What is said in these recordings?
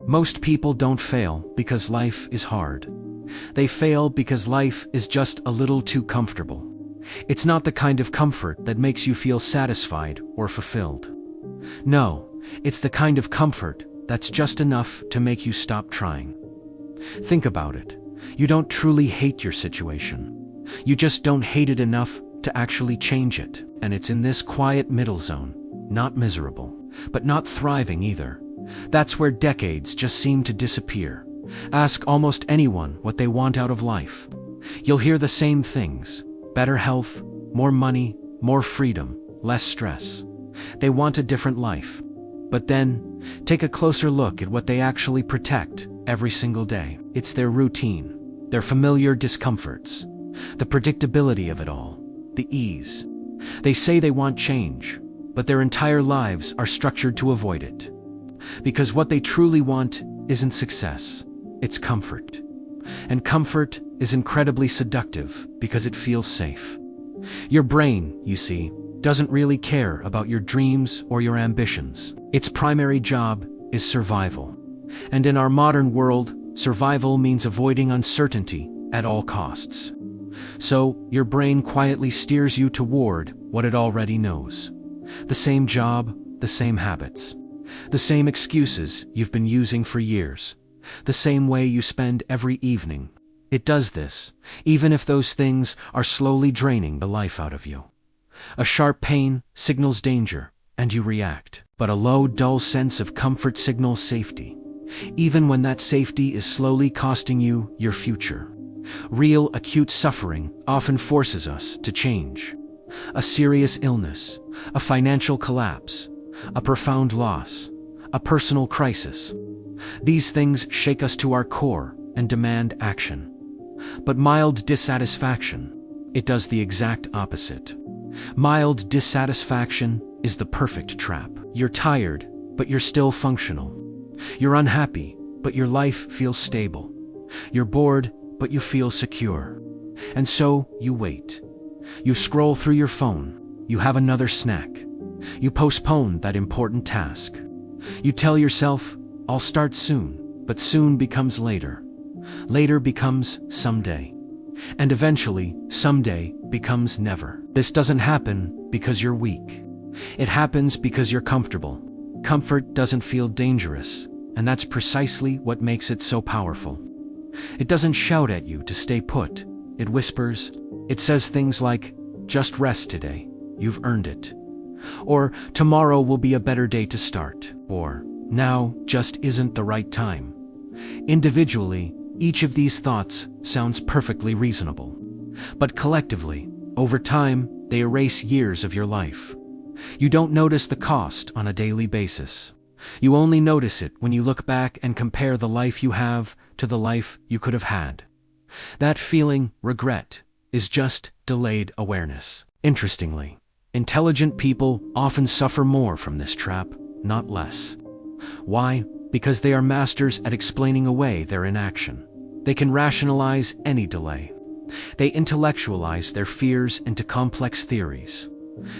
Most people don't fail because life is hard. They fail because life is just a little too comfortable. It's not the kind of comfort that makes you feel satisfied or fulfilled. No, it's the kind of comfort that's just enough to make you stop trying. Think about it. You don't truly hate your situation. You just don't hate it enough to actually change it. And it's in this quiet middle zone, not miserable, but not thriving either. That's where decades just seem to disappear. Ask almost anyone what they want out of life. You'll hear the same things: better health, more money, more freedom, less stress. They want a different life. But then, take a closer look at what they actually protect every single day. It's their routine, their familiar discomforts, the predictability of it all, the ease. They say they want change, but their entire lives are structured to avoid it. Because what they truly want isn't success, it's comfort. And comfort is incredibly seductive because it feels safe. Your brain, you see, doesn't really care about your dreams or your ambitions. Its primary job is survival. And in our modern world, survival means avoiding uncertainty at all costs. So, your brain quietly steers you toward what it already knows. The same job, the same habits. The same excuses you've been using for years. The same way you spend every evening. It does this, even if those things are slowly draining the life out of you. A sharp pain signals danger, and you react. But a low, dull sense of comfort signals safety, even when that safety is slowly costing you your future. Real, acute suffering often forces us to change. A serious illness, a financial collapse, a profound loss, a personal crisis. These things shake us to our core and demand action. But mild dissatisfaction, it does the exact opposite. Mild dissatisfaction is the perfect trap. You're tired, but you're still functional. You're unhappy, but your life feels stable. You're bored, but you feel secure. And so you wait. You scroll through your phone. You have another snack. You postpone that important task. You tell yourself, I'll start soon, but soon becomes later. Later becomes someday. And eventually, someday becomes never. This doesn't happen because you're weak. It happens because you're comfortable. Comfort doesn't feel dangerous, and that's precisely what makes it so powerful. It doesn't shout at you to stay put. It whispers. It says things like, just rest today, you've earned it. Or, tomorrow will be a better day to start. Or, now just isn't the right time. Individually, each of these thoughts sounds perfectly reasonable. But collectively, over time, they erase years of your life. You don't notice the cost on a daily basis. You only notice it when you look back and compare the life you have to the life you could have had. That feeling, regret, is just delayed awareness. Interestingly, intelligent people often suffer more from this trap, not less. Why? Because they are masters at explaining away their inaction. They can rationalize any delay. They intellectualize their fears into complex theories.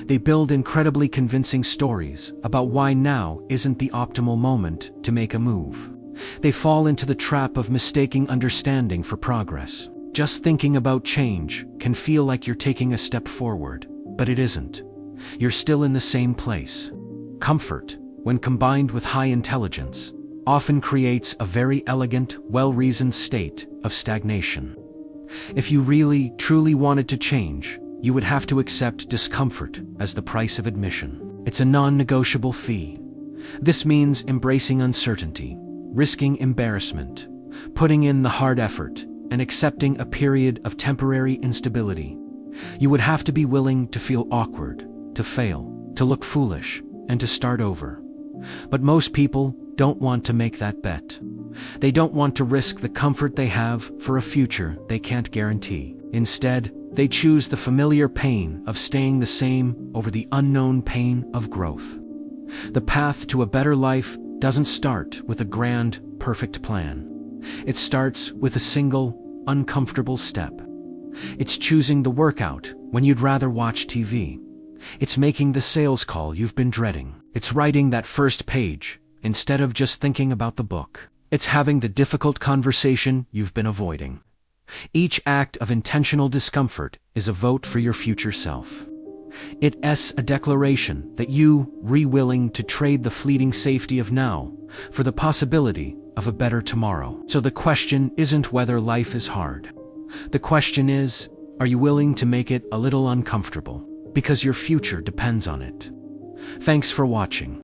They build incredibly convincing stories about why now isn't the optimal moment to make a move. They fall into the trap of mistaking understanding for progress. Just thinking about change can feel like you're taking a step forward, but it isn't. You're still in the same place. Comfort, when combined with high intelligence, often creates a very elegant, well-reasoned state of stagnation. If you really, truly wanted to change, you would have to accept discomfort as the price of admission. It's a non-negotiable fee. This means embracing uncertainty, risking embarrassment, putting in the hard effort, and accepting a period of temporary instability. You would have to be willing to feel awkward, to fail, to look foolish, and to start over. But most people don't want to make that bet. They don't want to risk the comfort they have for a future they can't guarantee. Instead, they choose the familiar pain of staying the same over the unknown pain of growth. The path to a better life doesn't start with a grand, perfect plan. It starts with a single, uncomfortable step. It's choosing the workout when you'd rather watch TV. It's making the sales call you've been dreading. It's writing that first page instead of just thinking about the book. It's having the difficult conversation you've been avoiding. Each act of intentional discomfort is a vote for your future self. It's a declaration that you are willing to trade the fleeting safety of now for the possibility of a better tomorrow. So the question isn't whether life is hard. The question is, are you willing to make it a little uncomfortable? Because your future depends on it. Thanks for watching.